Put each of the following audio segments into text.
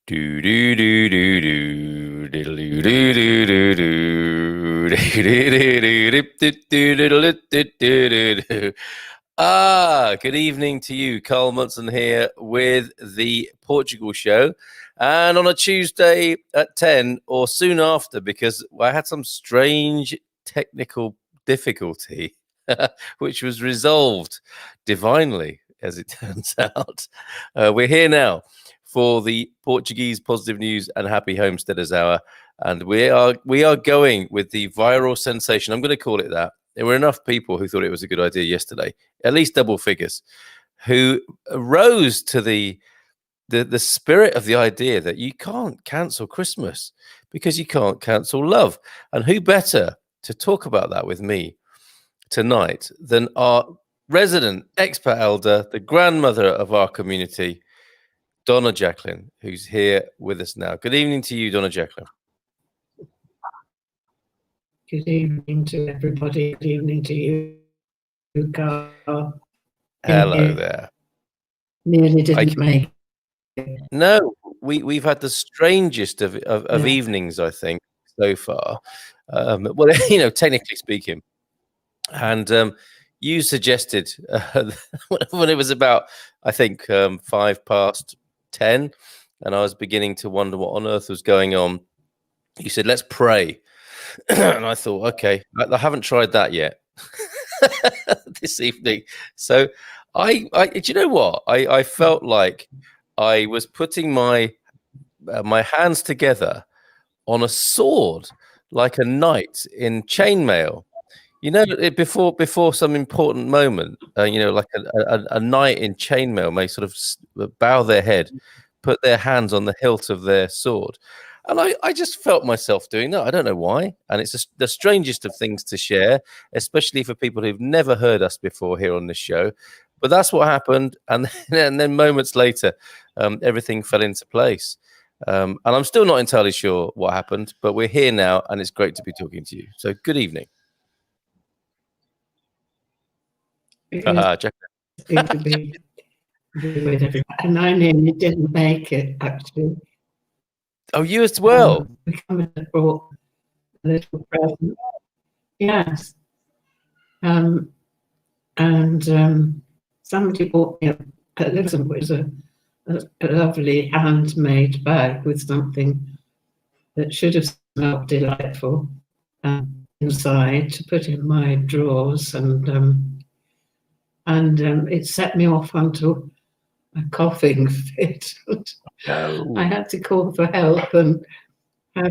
Do do do do do diddle do do do do do do. Good evening to you. Carl Munson here with the Portugal show. And on a Tuesday at 10 or soon after, because I had some strange technical difficulty, which was resolved divinely, as it turns out. We're here now for the Portuguese Positive News and Happy Homesteaders Hour. And we are going with the viral sensation. I'm going to call it that. There were enough people who thought it was a good idea yesterday, at least double figures, who rose to the spirit of the idea that you can't cancel Christmas because you can't cancel love. And who better to talk about that with me tonight than our resident expat elder, the grandmother of our community, Dona Jacqueline, who's here with us now. Good evening to you, Dona Jacqueline. Good evening to everybody. Good evening to you, Carl. Hello there. Nearly didn't make it. No, we've had the strangest of evenings, I think, so far. Well, technically speaking. And you suggested when it was about, I think, 10:05, and I was beginning to wonder what on earth was going on. You said, let's pray. And I thought, okay, I haven't tried that yet this evening. So do you know what? I felt like I was putting my hands together on a sword, like a knight in chainmail. You know, before some important moment, like a knight in chainmail may sort of bow their head, put their hands on the hilt of their sword. And I just felt myself doing that. I don't know why. And it's the strangest of things to share, especially for people who've never heard us before here on this show. But that's what happened. And then moments later, everything fell into place. And I'm still not entirely sure what happened, but we're here now, and it's great to be talking to you. So good evening. Good to be with everybody. And I nearly didn't make it, actually. Oh, you as well? We brought a little present. Yes. And somebody bought me a lovely handmade bag with something that should have smelled delightful inside to put in my drawers, and it set me off onto a coughing fit. I had to call for help and have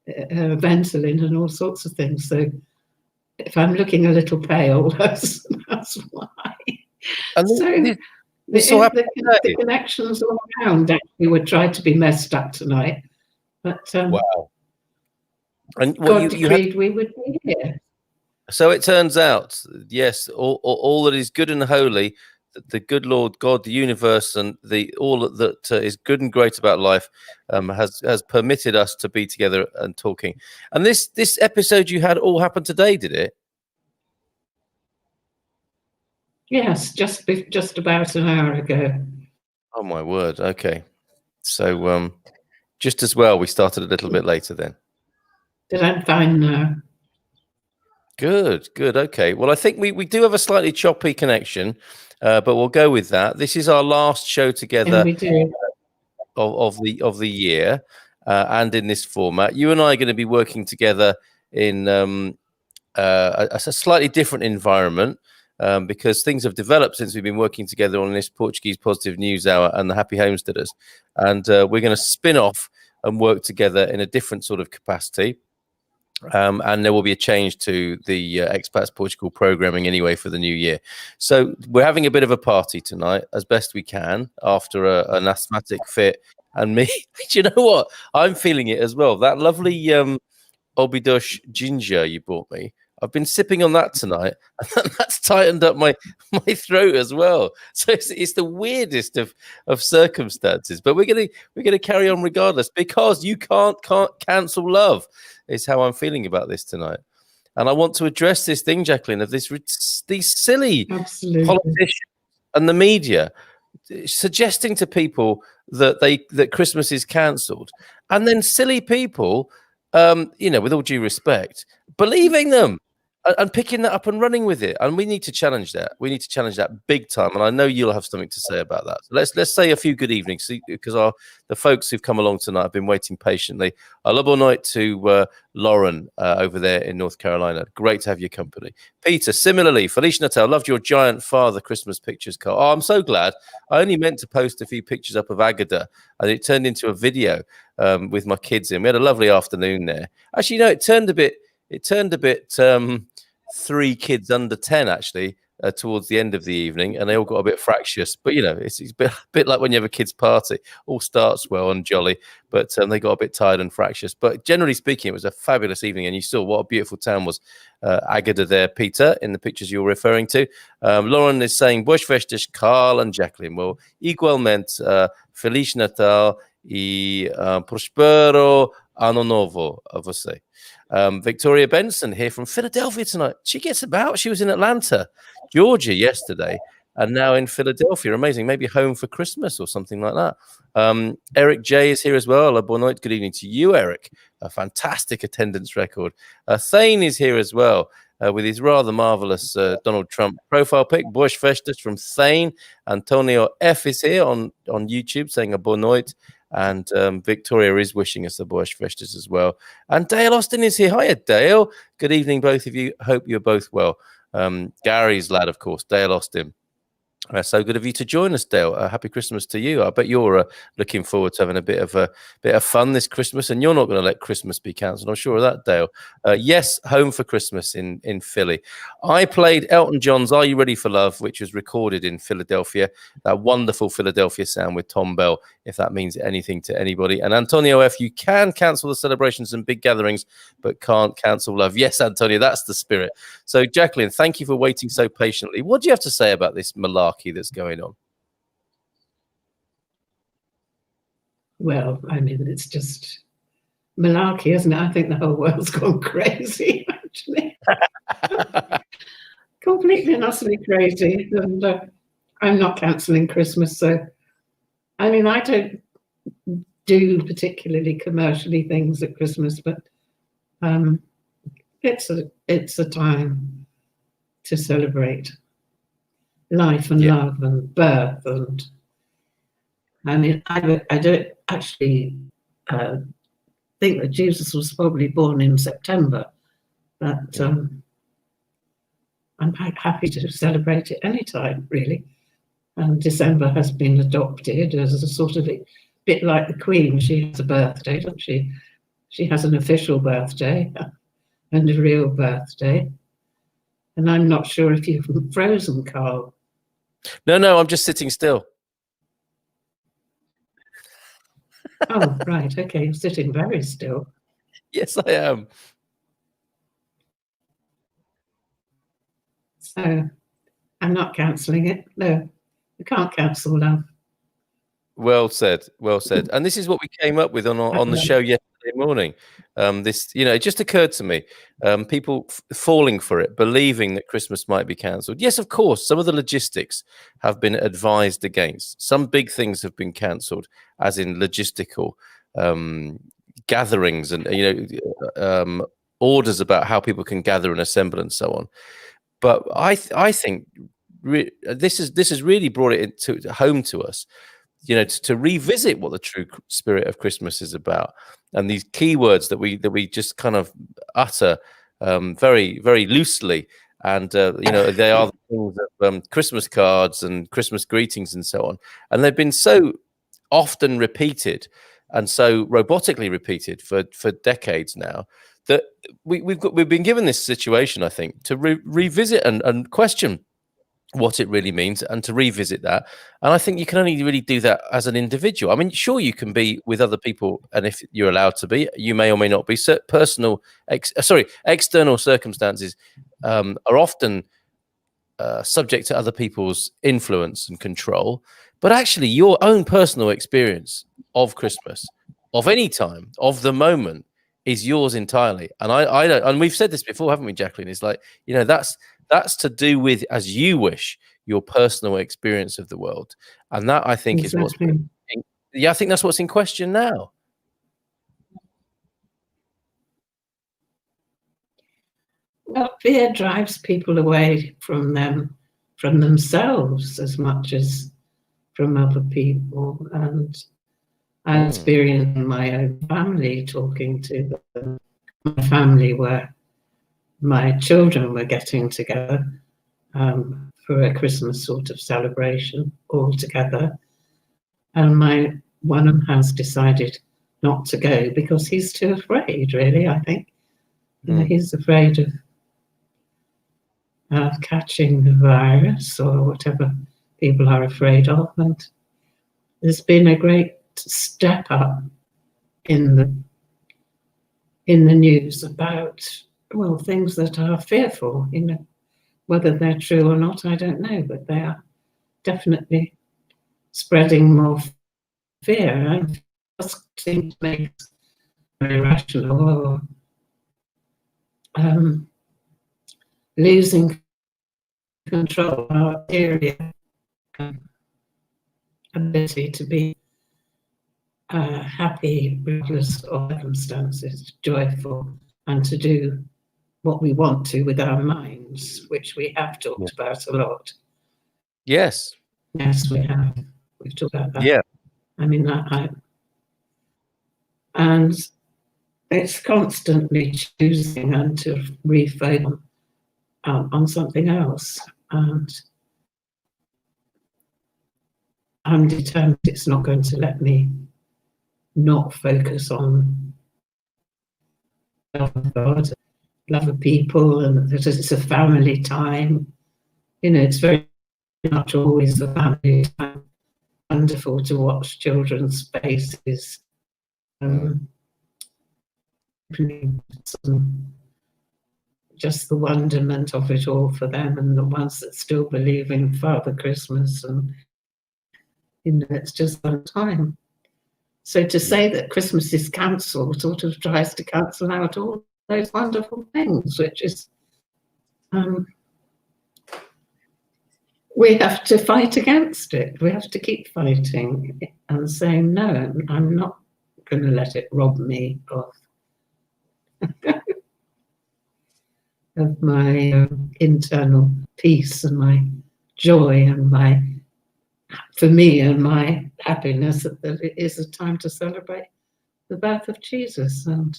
Ventolin and all sorts of things. So if I'm looking a little pale, that's why. And so the connections all around actually were trying to be messed up tonight. But wow. And God decreed we would be here. So it turns out, yes, all that is good and holy, the good Lord God, the universe, and all that is good and great about life has permitted us to be together and talking. And this episode you had all happened today, did it? Yes, just about an hour ago. Oh my word! Okay, so just as well we started a little bit later then. But I'm fine now. Good. Okay. Well, I think we do have a slightly choppy connection, but we'll go with that. This is our last show together of the year, and in this format, you and I are going to be working together in a slightly different environment because things have developed since we've been working together on this Portuguese Positive News Hour and the Happy Homesteaders, and we're going to spin off and work together in a different sort of capacity. And there will be a change to the Expats Portugal programming anyway for the new year. So we're having a bit of a party tonight as best we can after an asthmatic fit. And me, do you know what? I'm feeling it as well. That lovely Obidush ginger you bought me, I've been sipping on that tonight, and that's tightened up my throat as well. So it's the weirdest of circumstances. But we're gonna carry on regardless, because you can't cancel love is how I'm feeling about this tonight. And I want to address this thing, Jacqueline, of these silly politicians and the media suggesting to people that Christmas is cancelled, and then silly people, with all due respect, believing them and picking that up and running with it. And we need to challenge that. We need to challenge that big time. And I know you'll have something to say about that. So let's say a few good evenings, because the folks who've come along tonight have been waiting patiently. A lovely night to Lauren over there in North Carolina. Great to have your company. Peter, similarly, Felicia Natal, loved your giant father Christmas pictures, Carl. Oh, I'm so glad. I only meant to post a few pictures up of Agada, and it turned into a video with my kids in. We had a lovely afternoon there. Actually, it turned a bit 3 kids under 10 actually towards the end of the evening, and they all got a bit fractious. But it's a bit like when you have a kids party. All starts well and jolly, but they got a bit tired and fractious. But generally speaking, it was a fabulous evening, and you saw what a beautiful town was Agada there, Peter, in the pictures you're referring to. Lauren is saying Boas Festas, Carl and Jacqueline. Well, igualmente, Feliz Natal e prospero ano novo a você. Victoria Benson here from Philadelphia tonight. She gets about. She was in Atlanta, Georgia yesterday, and now in Philadelphia. Amazing. Maybe home for Christmas or something like that. Eric J is here as well. Bonne noite. Good evening to you, Eric. A fantastic attendance record. Thane is here as well with his rather marvelous Donald Trump profile pic. Boas Festas from Thane. Antonio F is here on YouTube saying a bonne noite. And Victoria is wishing us the Boas Festas as well. And Dale Austin is here. Hiya, Dale. Good evening, both of you. Hope you're both well. Gary's lad, of course, Dale Austin. So good of you to join us, Dale. Happy Christmas to you. I bet you're looking forward to having a bit of fun this Christmas, and you're not going to let Christmas be cancelled. I'm sure of that, Dale. Yes, home for Christmas in Philly. I played Elton John's "Are You Ready for Love," which was recorded in Philadelphia. That wonderful Philadelphia sound with Tom Bell, if that means anything to anybody. And Antonio F, you can cancel the celebrations and big gatherings, but can't cancel love. Yes, Antonio, that's the spirit. So, Jacqueline, thank you for waiting so patiently. What do you have to say about this malarkey that's going on? Well, I mean, it's just malarkey, isn't it? I think the whole world's gone crazy, actually. Completely and utterly crazy. And I'm not cancelling Christmas, so I mean, I don't do particularly commercially things at Christmas, but it's a time to celebrate life and love and birth. And I mean, I don't actually think that Jesus was probably born in September, but I'm happy to celebrate it anytime, really. And December has been adopted as a sort of bit like the Queen. She has a birthday, doesn't she? She has an official birthday and a real birthday. And I'm not sure if you've frozen, Carl. No, I'm just sitting still. Oh, right. Okay, you're sitting very still. Yes, I am. So I'm not cancelling it. No, you can't cancel love. Well said. Well said. And this is what we came up with on the show yesterday morning. It just occurred to me, people falling for it, believing that Christmas might be cancelled. Yes, of course, some of the logistics have been advised against. Some big things have been cancelled, as in logistical gatherings and orders about how people can gather and assemble and so on. But I think this has really brought it home to us. To revisit what the true spirit of Christmas is about, and these keywords that we just kind of utter very, very loosely, and they are the things of Christmas cards and Christmas greetings and so on, and they've been so often repeated and so robotically repeated for decades now that we've been given this situation, I think, to revisit and question what it really means, and to revisit that. And I think you can only really do that as an individual. I mean, sure, you can be with other people, and if you're allowed to be, you may or may not be. External circumstances are often subject to other people's influence and control. But actually, your own personal experience of Christmas, of any time, of the moment, is yours entirely. And I don't. And we've said this before, haven't we, Jacqueline? It's like, that's to do with, as you wish, your personal experience of the world. And that, I think, is what's Yeah, I think that's what's in question now. Well, fear drives people away from themselves as much as from other people. And I experienced in my own family, talking to my family where my children were getting together for a Christmas sort of celebration all together. And one of them has decided not to go because he's too afraid, really, I think. You know, he's afraid of catching the virus or whatever people are afraid of. And there's been a great step up in the news about, well, things that are fearful. You know, whether they're true or not, I don't know, but they are definitely spreading more fear, and just seem to make us very rational, or losing control of our area, ability to be happy regardless of circumstances, joyful, and to do what we want to with our minds, which we have talked about a lot. Yes. Yes, we have. We've talked about that. Yeah. I mean, and it's constantly choosing and to refocus on something else. And I'm determined it's not going to let me not focus on love of God, love of people, and that it's a family time. You know, it's very much always a family time. Wonderful to watch children's faces. Just the wonderment of it all for them, and the ones that still believe in Father Christmas, and you know, it's just one time. So to say that Christmas is cancelled sort of tries to cancel out all those wonderful things, which is we have to fight against it. We have to keep fighting and saying, no, I'm not going to let it rob me of of my internal peace and my joy and for me and my happiness, that it is a time to celebrate the birth of Jesus. And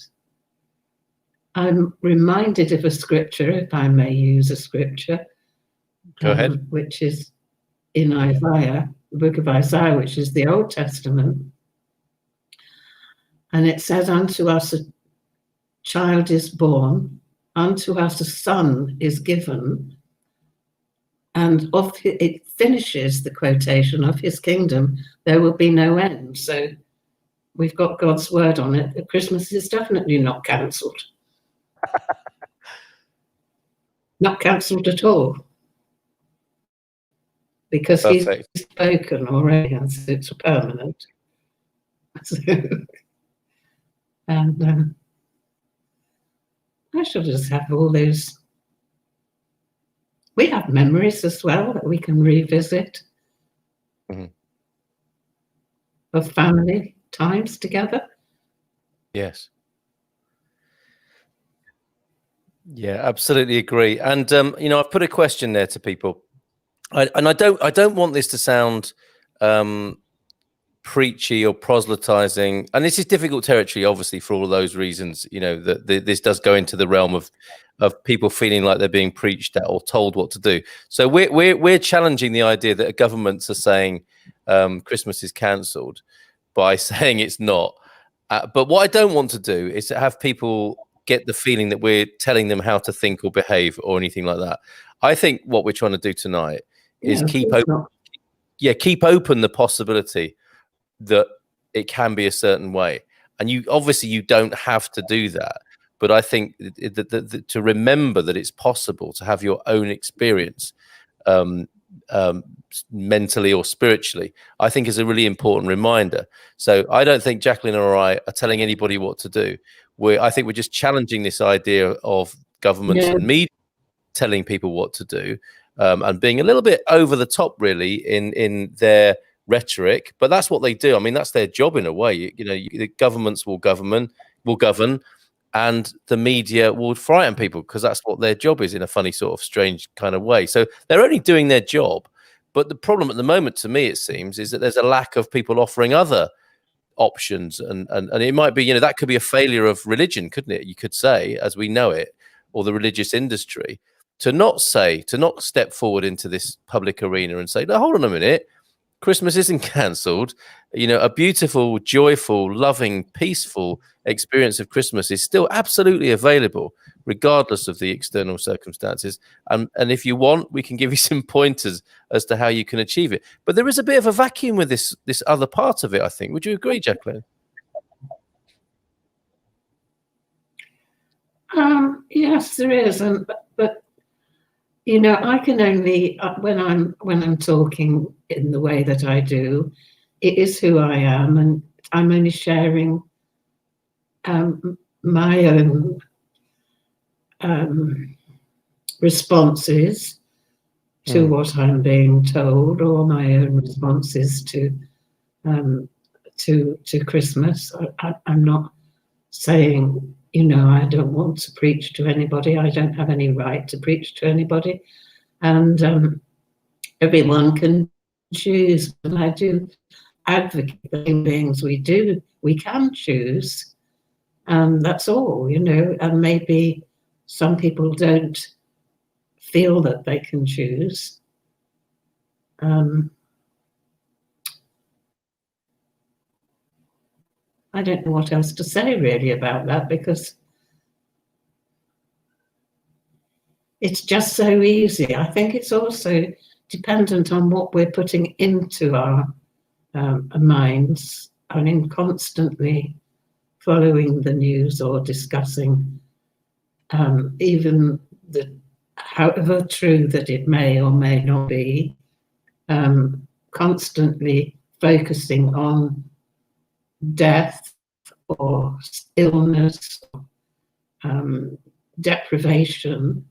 I'm reminded of a scripture, if I may use a scripture. Go ahead. Which is in Isaiah, the book of Isaiah, which is the Old Testament. And it says, unto us a child is born, unto us a son is given, and it finishes the quotation, of his kingdom there will be no end. So we've got God's word on it that Christmas is definitely not cancelled. Not cancelled at all. Because Perfect. He's spoken already, and it's permanent. And I shall just have all those. We have memories as well that we can revisit of family times together. Yes. Yeah, absolutely agree. And you know, I've put a question there to people. I don't want this to sound preachy or proselytizing, and this is difficult territory, obviously, for all of those reasons. You know, that this does go into the realm of people feeling like they're being preached at or told what to do. So we're challenging the idea that governments are saying Christmas is cancelled by saying it's not. But what I don't want to do is to have people get the feeling that we're telling them how to think or behave or anything like that. I think what we're trying to do tonight is keep open the possibility that it can be a certain way. And you don't have to do that. But I think that to remember that it's possible to have your own experience mentally or spiritually, I think is a really important reminder. So I don't think Jacqueline or I are telling anybody what to do. I think we're just challenging this idea of governments and media telling people what to do, and being a little bit over the top, really, in their rhetoric, but that's what they do. I mean, that's their job in a way. The governments will govern, and the media will frighten people because that's what their job is, in a funny sort of strange kind of way. So they're only doing their job. But the problem at the moment, to me, it seems, is that there's a lack of people offering other options, and it might be, that could be a failure of religion, couldn't it? You could say, as we know it, or the religious industry, to not step forward into this public arena and say, no, hold on a minute, Christmas isn't cancelled. A beautiful, joyful, loving, peaceful experience of Christmas is still absolutely available, regardless of the external circumstances. And if you want, we can give you some pointers as to how you can achieve it. But there is a bit of a vacuum with this other part of it, I think. Would you agree, Jacqueline? Yes, there is, but I can only when I'm talking in the way that I do, it is who I am, and I'm only sharing my own responses to what I'm being told, or my own responses to Christmas. I'm not saying, I don't want to preach to anybody. I don't have any right to preach to anybody, and everyone can choose. And I do advocate that human beings we can choose, and that's all, And maybe some people don't feel that they can choose. I don't know what else to say really about that, because it's just so easy. I think it's also dependent on what we're putting into our minds. I mean, constantly following the news or discussing even however true that it may or may not be, constantly focusing on death or illness, deprivation,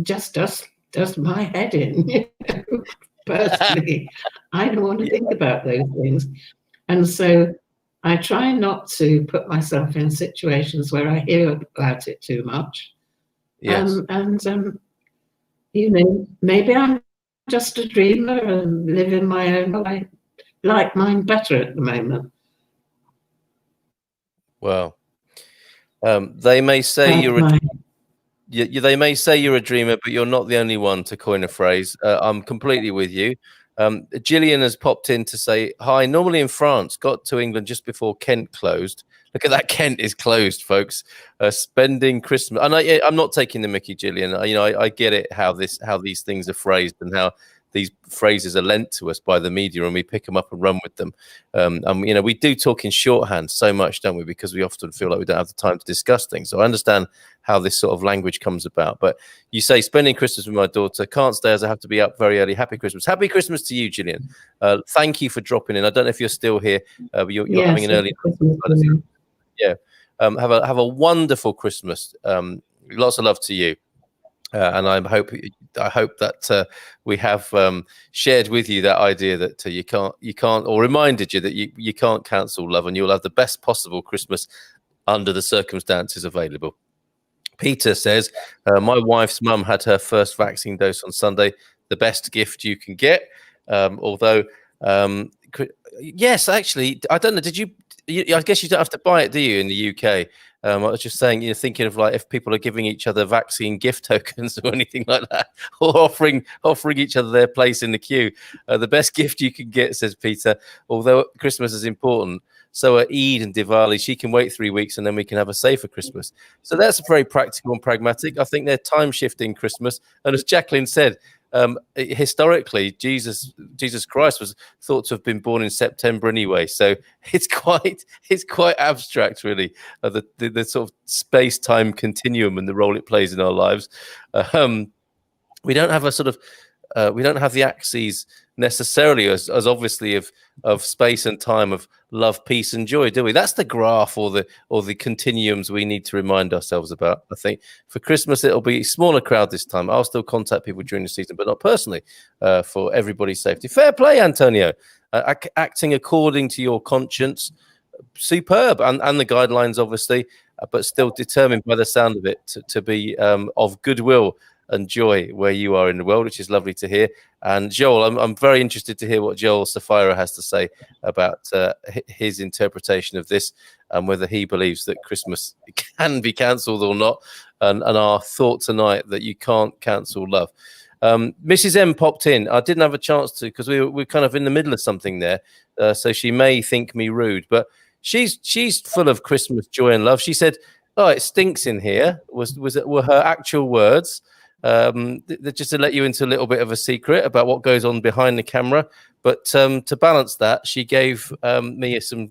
just does my head in. Personally, I don't want to think about those things, and so I try not to put myself in situations where I hear about it too much. Yes. Maybe I'm just a dreamer and live in my own life. Like mine better at the moment. Well, they may say they may say you're a dreamer, but you're not the only one, to coin a phrase. I'm completely with you. Gillian has popped in to say hi. Normally in France, got to England just before Kent closed. Look at that, Kent is closed, folks. Spending Christmas, and I'm not taking the mickey, Gillian. I get it how these things are phrased and how these phrases are lent to us by the media, and we pick them up and run with them. And we do talk in shorthand so much, don't we? Because we often feel like we don't have the time to discuss things. So I understand how this sort of language comes about. But you say spending Christmas with my daughter, can't stay as I have to be up very early. Happy Christmas. Happy Christmas to you, Gillian. Thank you for dropping in. I don't know if you're still here, but you're having an early Christmas. Yeah. Have a wonderful Christmas. Lots of love to you. And I hope that we have shared with you that idea that you can't, or reminded you that you can't cancel love, and you'll have the best possible Christmas under the circumstances available. Peter says, my wife's mum had her first vaccine dose on Sunday. The best gift you can get. Although, yes, actually, I don't know. I guess you don't have to buy it, do you, in the UK? I was just saying, thinking of like if people are giving each other vaccine gift tokens or anything like that, or offering each other their place in the queue. The best gift you can get, says Peter, although Christmas is important, so are Eid and Diwali. She can wait 3 weeks and then we can have a safer Christmas. So that's very practical and pragmatic. I think they're time shifting Christmas. And as Jacqueline said, historically, Jesus Christ was thought to have been born in September anyway, so it's quite abstract, really, the sort of space-time continuum and the role it plays in our lives. We don't have a sort of we don't have the axes necessarily as obviously of space and time, of love, peace, and joy, do we? That's the graph or the continuums we need to remind ourselves about. I think for Christmas it'll be a smaller crowd this time. I'll still contact people during the season, but not personally, for everybody's safety. Fair play, Antonio. Acting according to your conscience, superb, and the guidelines obviously, but still determined by the sound of it to be of goodwill and joy where you are in the world, which is lovely to hear. And Joel, I'm very interested to hear what Joel Safira has to say about his interpretation of this, and whether he believes that Christmas can be cancelled or not, and our thought tonight that you can't cancel love. Mrs. M popped in. I didn't have a chance to, because we're kind of in the middle of something there, so she may think me rude, but she's full of Christmas joy and love. She said, "Oh, it stinks in here." Were her actual words. Just to let you into a little bit of a secret about what goes on behind the camera, but to balance that, she gave me some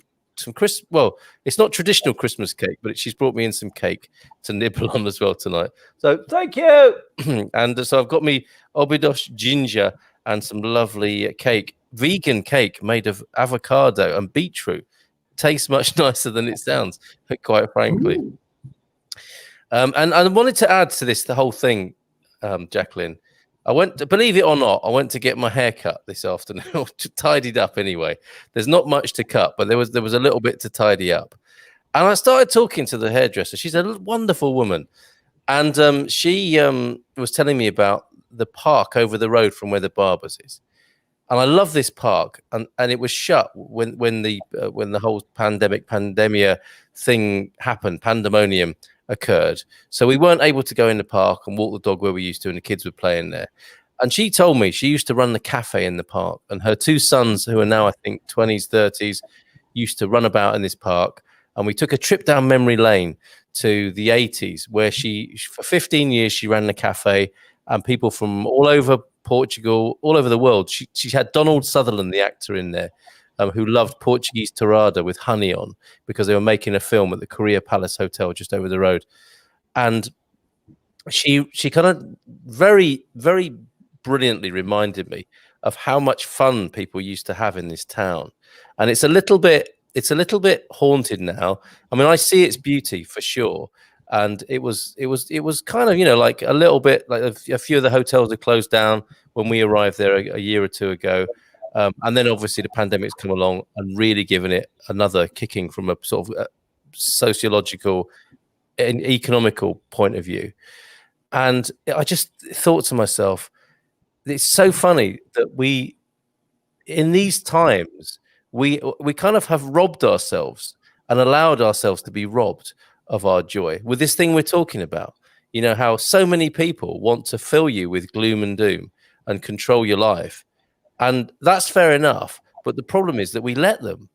well, it's not traditional Christmas cake, but she's brought me in some cake to nibble on as well tonight. So thank you. And so I've got me obidosh ginger and some lovely cake, vegan cake made of avocado and beetroot. Tastes much nicer than it sounds, quite frankly. And I wanted to add to this, the whole thing, Jacqueline. Believe it or not, I went to get my hair cut this afternoon, tidied up anyway. There's not much to cut, but there was a little bit to tidy up. And I started talking to the hairdresser. She's a wonderful woman. And she was telling me about the park over the road from where the barber's is. And I love this park. And it was shut when the whole pandemia thing happened, pandemonium occurred. So we weren't able to go in the park and walk the dog where we used to, and the kids were playing there. And she told me she used to run the cafe in the park, and her two sons, who are now I think 20s, 30s, used to run about in this park. And we took a trip down memory lane to the 80s, where for 15 years she ran the cafe, and people from all over Portugal, all over the world. She had Donald Sutherland, the actor, in there, who loved Portuguese torrada with honey on, because they were making a film at the Korea Palace Hotel just over the road. And she kind of very, very brilliantly reminded me of how much fun people used to have in this town. And it's a little bit haunted now. I mean, I see its beauty for sure. And it was kind of, like a little bit like a few of the hotels had closed down when we arrived there a year or two ago. And then obviously the pandemic's come along and really given it another kicking from a sort of sociological and economical point of view. And I just thought to myself, it's so funny that in these times, we kind of have robbed ourselves and allowed ourselves to be robbed of our joy with this thing we're talking about. How so many people want to fill you with gloom and doom and control your life. And that's fair enough, but the problem is that we let them.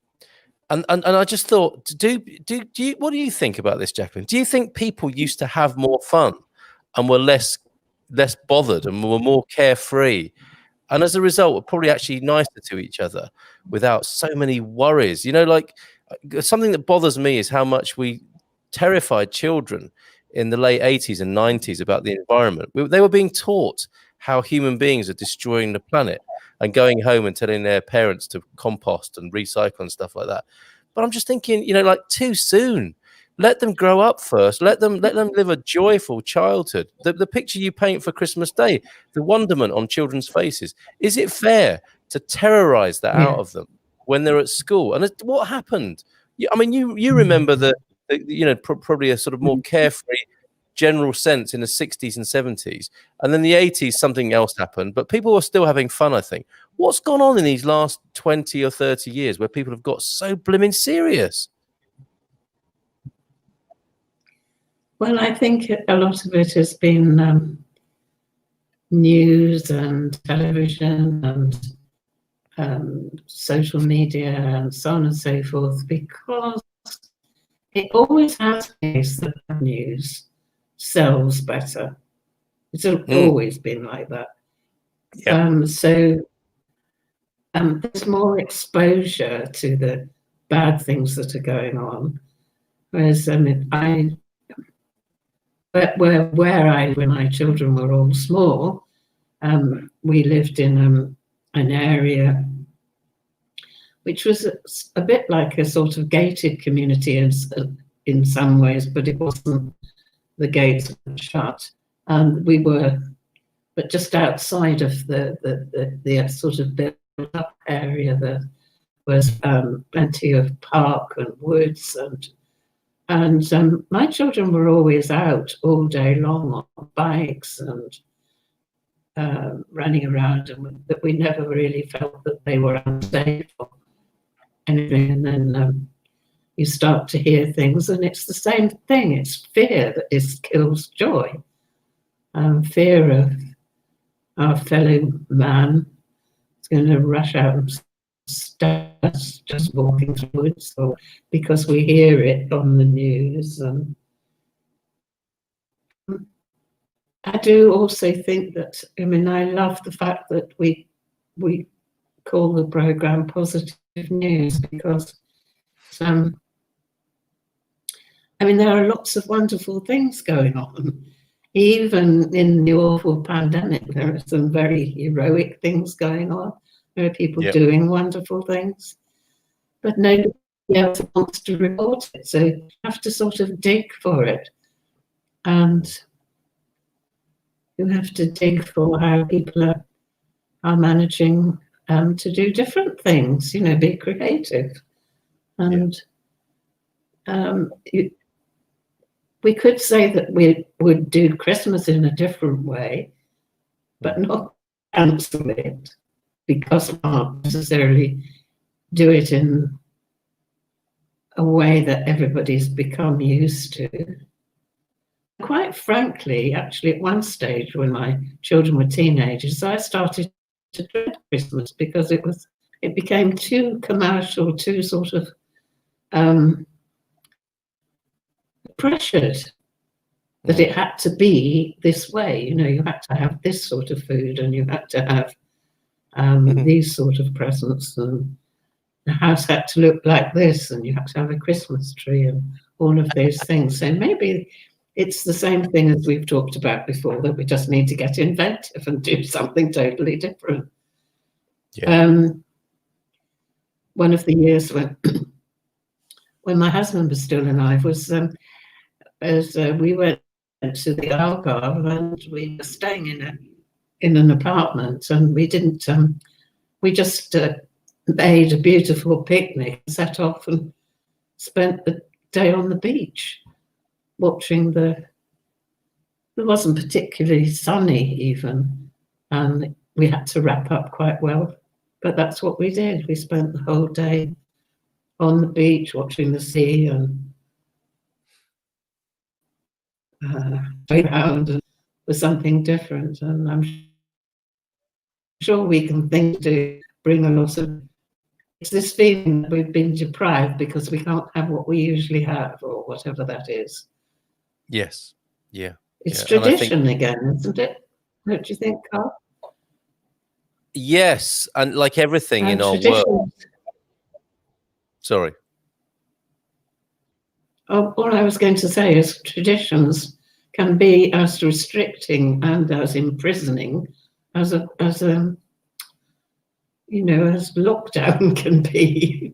And I just thought, what do you think about this, Jacqueline? Do you think people used to have more fun and were less bothered and were more carefree, and as a result were probably actually nicer to each other without so many worries? Like something that bothers me is how much we terrified children in the late 80s and 90s about the environment. They were being taught how human beings are destroying the planet, and going home and telling their parents to compost and recycle and stuff like that. But I'm just thinking, like too soon. Let them grow up first. Let them live a joyful childhood. The picture you paint for Christmas Day, the wonderment on children's faces. Is it fair to terrorize that out of them when they're at school? And what happened? I mean, you remember probably a sort of more carefree general sense in the 60s and 70s, and then the 80s something else happened, but people were still having fun. I think what's gone on in these last 20 or 30 years where people have got so blimmin' serious? Well, I think a lot of it has been news and television and social media and so on and so forth, because it always has been that the news sells better. It's always been like that. So there's more exposure to the bad things that are going on. Whereas when my children were all small, we lived in an area which was a bit like a sort of gated community in some ways, but it wasn't. The gates were shut, and we were, but just outside of the sort of built up area, there was plenty of park and woods, and my children were always out all day long on bikes and running around, and that we never really felt that they were unsafe or anything. And then you start to hear things, and it's the same thing. It's fear that kills joy. Fear of our fellow man is going to rush out and stab us just walking through the woods, or because we hear it on the news. I do also think that, I mean, I love the fact that we call the program Positive News, because I mean, there are lots of wonderful things going on. Even in the awful pandemic, there are some very heroic things going on. There are people doing wonderful things, but nobody else wants to report it. So you have to sort of dig for it. And you have to dig for how people are managing to do different things, you know, be creative. And we could say that we would do Christmas in a different way, but not cancel it, because we can't necessarily do it in a way that everybody's become used to. Quite frankly, actually, at one stage when my children were teenagers, I started to dread Christmas because it became too commercial, too sort of pressured that it had to be this way. You know, you had to have this sort of food, and you had to have these sort of presents, and the house had to look like this, and you had to have a Christmas tree, and all of those things. So maybe it's the same thing as we've talked about before, that we just need to get inventive and do something totally different. One of the years when my husband was still alive was as we went to the Algarve, and we were staying in an apartment, and we didn't. We just made a beautiful picnic, set off, and spent the day on the beach, watching it wasn't particularly sunny even, and we had to wrap up quite well, but that's what we did. We spent the whole day on the beach watching the sea and around for something different. And I'm sure we can think to bring a lot of, it's this feeling that we've been deprived because we can't have what we usually have, or whatever that is. Yes. Yeah. It's tradition again, isn't it? Don't you think, Carl? Yes, and like everything in our world. Sorry. All I was going to say is traditions can be as restricting and as imprisoning as lockdown can be.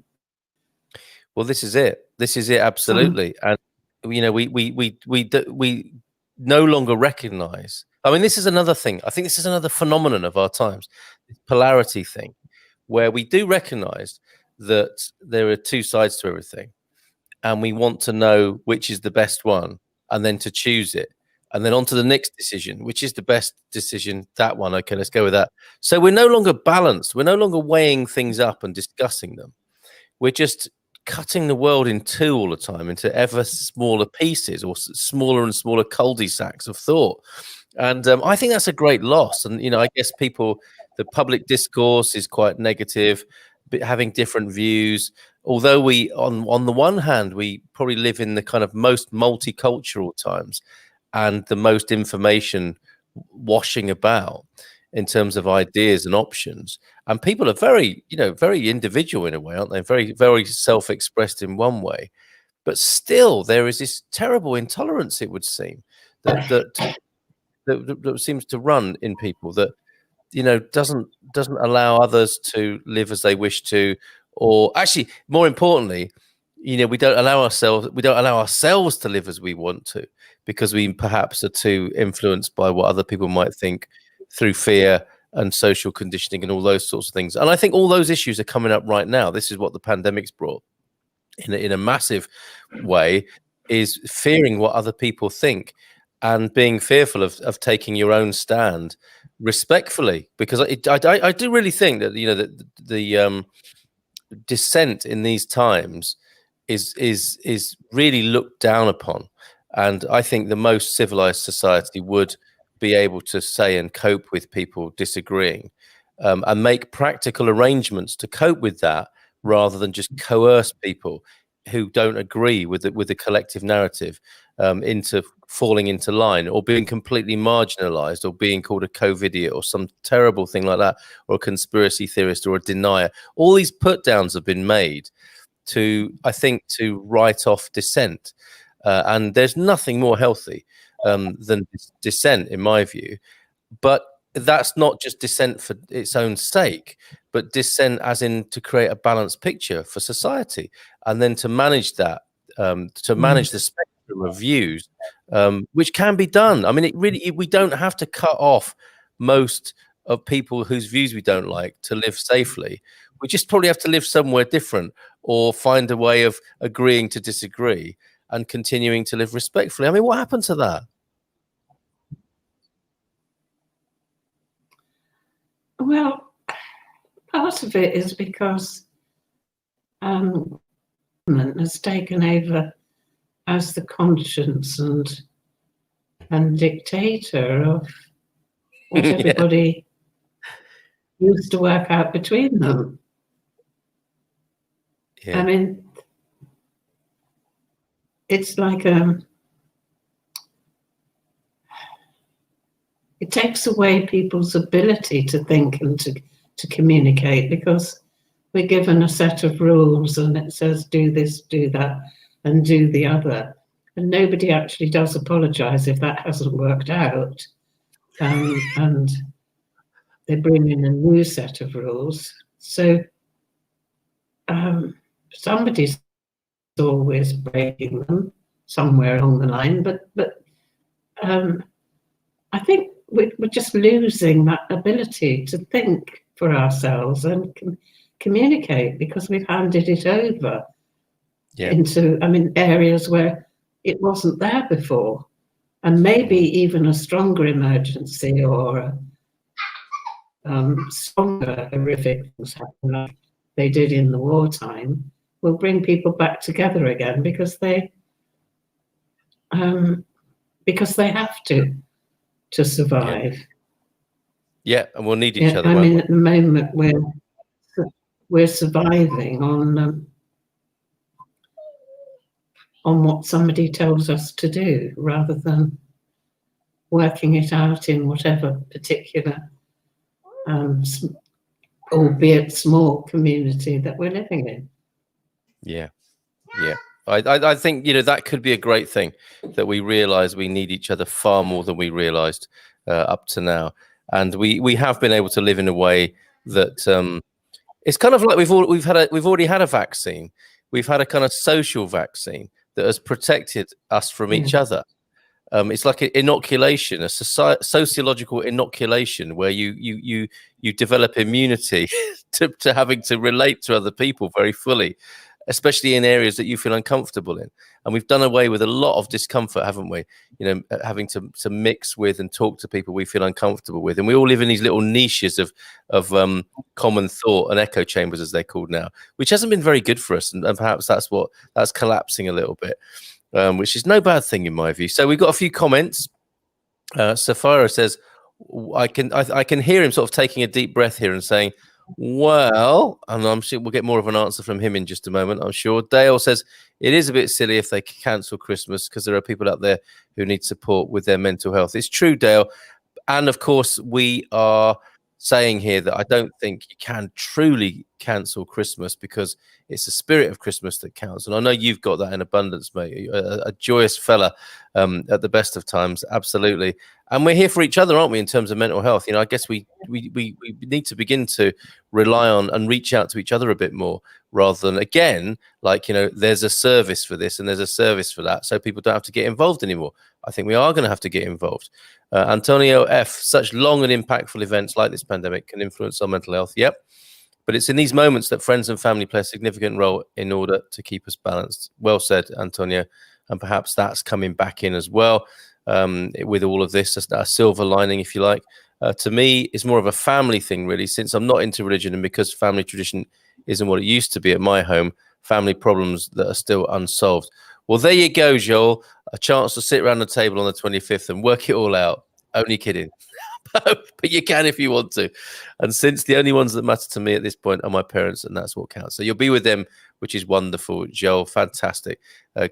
Well, this is it. This is it, absolutely. And you know, we no longer recognize. I mean, this is another thing. I think this is another phenomenon of our times, this polarity thing, where we do recognize that there are two sides to everything, and we want to know which is the best one, and then to choose it, and then on to the next decision, which is the best decision, that one. Okay, let's go with that. So we're no longer balanced. We're no longer weighing things up and discussing them. We're just cutting the world in two all the time, into ever smaller pieces, or smaller and smaller cul-de-sacs of thought. And I think that's a great loss. And, you know, I guess the public discourse is quite negative, but having different views. Although we, on the one hand, we probably live in the kind of most multicultural times and the most information washing about in terms of ideas and options. And people are very, very individual in a way, aren't they? Very, very self-expressed in one way. But still, there is this terrible intolerance, it would seem, that seems to run in people that, doesn't allow others to live as they wish to, or actually, more importantly, we don't allow ourselves to live as we want to, because we perhaps are too influenced by what other people might think through fear and social conditioning and all those sorts of things. And I think all those issues are coming up right now. This is what the pandemic's brought in a massive way, is fearing what other people think and being fearful of taking your own stand respectfully, because I do really think that that the dissent in these times is really looked down upon, and I think the most civilized society would be able to say and cope with people disagreeing, and make practical arrangements to cope with that, rather than just coerce people who don't agree with the collective narrative into falling into line, or being completely marginalized, or being called a COVID-idiot or some terrible thing like that, or a conspiracy theorist or a denier. All these put downs have been made to, I think, to write off dissent, and there's nothing more healthy than dissent, in my view. But that's not just dissent for its own sake, but dissent as in to create a balanced picture for society, and then to manage that, to manage the spectrum of views, which can be done. I mean, we don't have to cut off most of people whose views we don't like to live safely. We just probably have to live somewhere different, or find a way of agreeing to disagree and continuing to live respectfully. I mean, what happened to that? Well, part of it is because government has taken over as the conscience and dictator of what everybody used to work out between them. I mean, it's like it takes away people's ability to think and to communicate, because we're given a set of rules and it says do this, do that, and do the other. And nobody actually does apologize if that hasn't worked out. And they bring in a new set of rules. So somebody's always breaking them somewhere along the line. But I think we're just losing that ability to think for ourselves and communicate, because we've handed it over into, areas where it wasn't there before. And maybe even a stronger emergency, or stronger horrific things happen like they did in the wartime, will bring people back together again, because they have to survive. Yeah, and we'll need each other. I mean, at the moment we're surviving on what somebody tells us to do, rather than working it out in whatever particular, albeit small, community that we're living in. Yeah. I think that could be a great thing, that we realize we need each other far more than we realized up to now, and we have been able to live in a way that it's kind of like we've already had a vaccine. We've had a kind of social vaccine that has protected us from each other. It's like an inoculation, a sociological inoculation, where you develop immunity to having to relate to other people very fully, especially in areas that you feel uncomfortable in. And we've done away with a lot of discomfort, haven't we? Having to mix with and talk to people we feel uncomfortable with. And we all live in these little niches of common thought and echo chambers, as they're called now, which hasn't been very good for us. And perhaps that's collapsing a little bit, which is no bad thing in my view. So we've got a few comments. Sapphira says, I can hear him sort of taking a deep breath here and saying, well, and I'm sure we'll get more of an answer from him in just a moment, I'm sure. Dale says, it is a bit silly if they cancel Christmas, because there are people out there who need support with their mental health. It's true, Dale. And of course, we are saying here that I don't think you can truly cancel Christmas, because it's the spirit of Christmas that counts. And I know you've got that in abundance, mate. A joyous fella at the best of times, absolutely. And we're here for each other, aren't we, in terms of mental health? I guess we need to begin to rely on and reach out to each other a bit more, rather than, again, like, there's a service for this and there's a service for that, so people don't have to get involved anymore. I think we are going to have to get involved. Antonio F, such long and impactful events like this pandemic can influence our mental health. Yep. But it's in these moments that friends and family play a significant role in order to keep us balanced. Well said, Antonio. And perhaps that's coming back in as well, with all of this, a silver lining, if you like. To me, it's more of a family thing, really, since I'm not into religion, and because family tradition isn't what it used to be at my home, family problems that are still unsolved. Well, there you go, Joel. A chance to sit around the table on the 25th and work it all out. Only kidding. But you can if you want to. And since the only ones that matter to me at this point are my parents, and that's what counts. So you'll be with them, which is wonderful, Joel. Fantastic.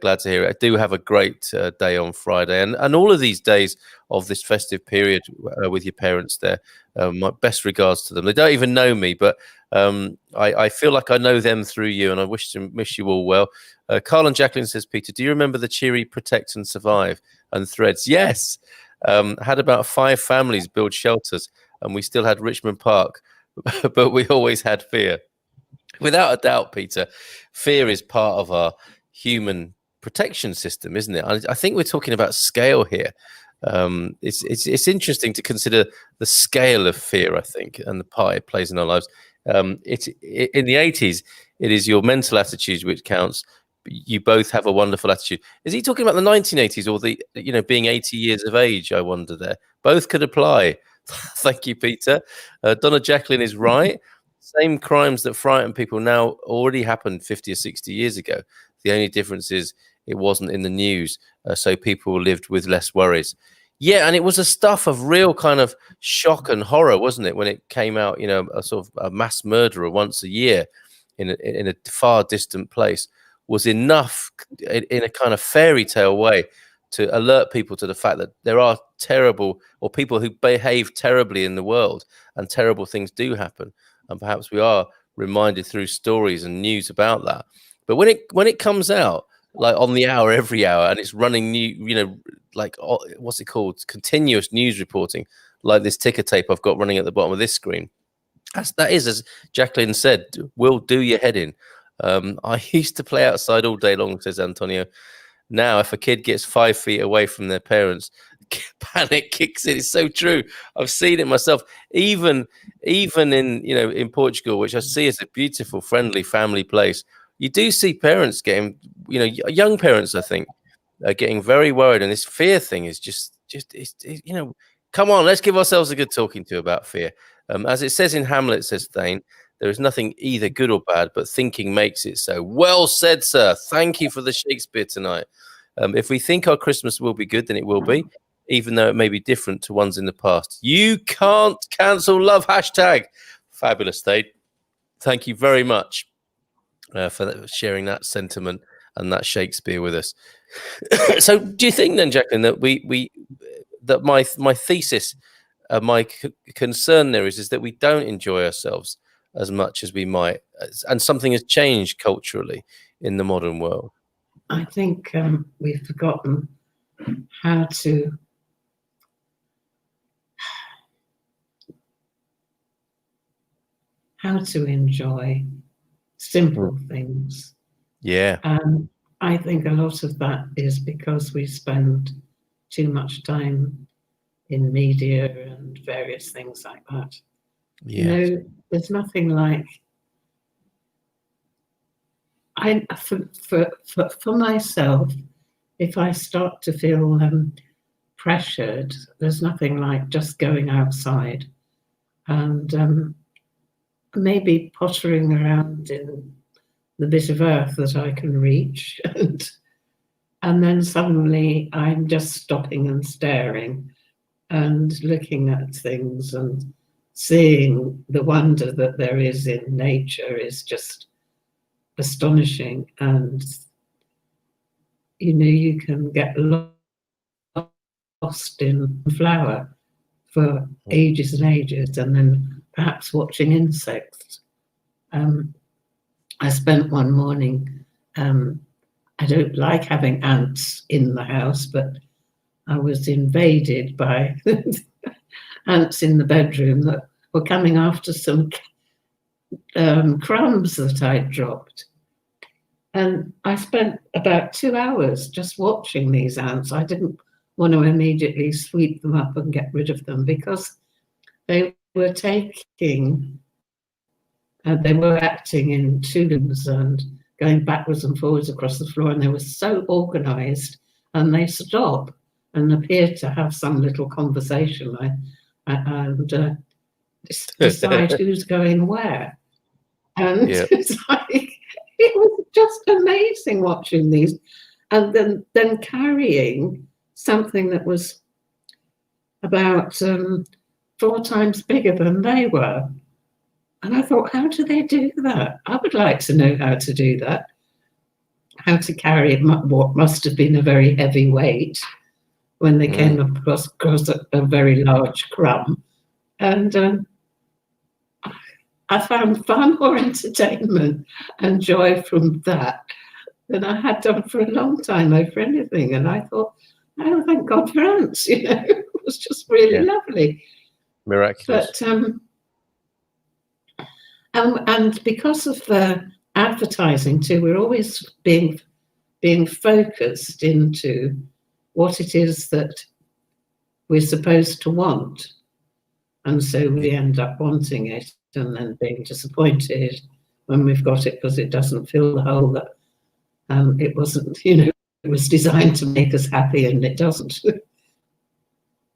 Glad to hear it. I do have a great day on Friday. And all of these days of this festive period with your parents there, my best regards to them. They don't even know me, but I feel like I know them through you, and I wish you all well. Carl and Jacqueline says, Peter, do you remember the cheery Protect and Survive and threads? Yes. Had about 5 families build shelters, and we still had Richmond Park, but we always had fear. Without a doubt, Peter, fear is part of our human protection system, isn't it? I think we're talking about scale here. It's interesting to consider the scale of fear, I think, and the part it plays in our lives. It's in the 80s. It is your mental attitude which counts. You both have a wonderful attitude. Is he talking about the 1980s or the, being 80 years of age? I wonder there. Both could apply. Thank you, Peter. Dona Jacqueline is right. Same crimes that frighten people now already happened 50 or 60 years ago. The only difference is it wasn't in the news, so people lived with less worries. Yeah, and it was a stuff of real kind of shock and horror, wasn't it, when it came out, a sort of a mass murderer once a year in a far distant place was enough in a kind of fairy tale way to alert people to the fact that there are terrible, or people who behave terribly in the world, and terrible things do happen. And perhaps we are reminded through stories and news about that. But when it comes out, like on the hour, every hour, and it's running new, like, what's it called? Continuous news reporting, like this ticker tape I've got running at the bottom of this screen. That is, as Jacqueline said, will do your head in. I used to play outside all day long, says Antonio. Now, if a kid gets 5 feet away from their parents, panic kicks in. It's so true. I've seen it myself. Even in in Portugal, which I see as a beautiful, friendly family place, you do see parents getting, young parents, I think, are getting very worried. And this fear thing is just come on, let's give ourselves a good talking to about fear. As it says in Hamlet, says Thane, there is nothing either good or bad, but thinking makes it so. Well said, sir. Thank you for the Shakespeare tonight. If we think our Christmas will be good, then it will be, even though it may be different to ones in the past. You can't cancel love hashtag. Fabulous, Thane. Thank you very much for sharing that sentiment and that Shakespeare with us. So do you think then, Jacqueline, that that my thesis, my concern there is that we don't enjoy ourselves as much as we might, and something has changed culturally in the modern world? I think we've forgotten how to enjoy simple things. Yeah. I think a lot of that is because we spend too much time in media and various things like that. Yeah. There's nothing like for myself, if I start to feel pressured, there's nothing like just going outside and maybe pottering around in the bit of earth that I can reach, and then suddenly I'm just stopping and staring and looking at things and seeing the wonder that there is in nature is just astonishing. And you can get lost in flower for ages and ages, and then perhaps watching insects I spent one morning, I don't like having ants in the house, but I was invaded by ants in the bedroom that were coming after some crumbs that I'd dropped. And I spent about 2 hours just watching these ants. I didn't want to immediately sweep them up and get rid of them because they were taking, they were acting in twos and going backwards and forwards across the floor, and they were so organized, and they stop and appear to have some little conversation and decide who's going where. And it's like, it was just amazing watching these, and then carrying something that was about 4 times bigger than they were. And I thought, how do they do that? I would like to know how to do that. How to carry what must have been a very heavy weight when they came across a very large crumb. And I found far more entertainment and joy from that than I had done for a long time over anything. And I thought, oh, thank God for ants, it was just really lovely. Miraculous. But and because of the advertising too, we're always being focused into what it is that we're supposed to want. And so we end up wanting it and then being disappointed when we've got it because it doesn't fill the hole that it wasn't, it was designed to make us happy, and it doesn't.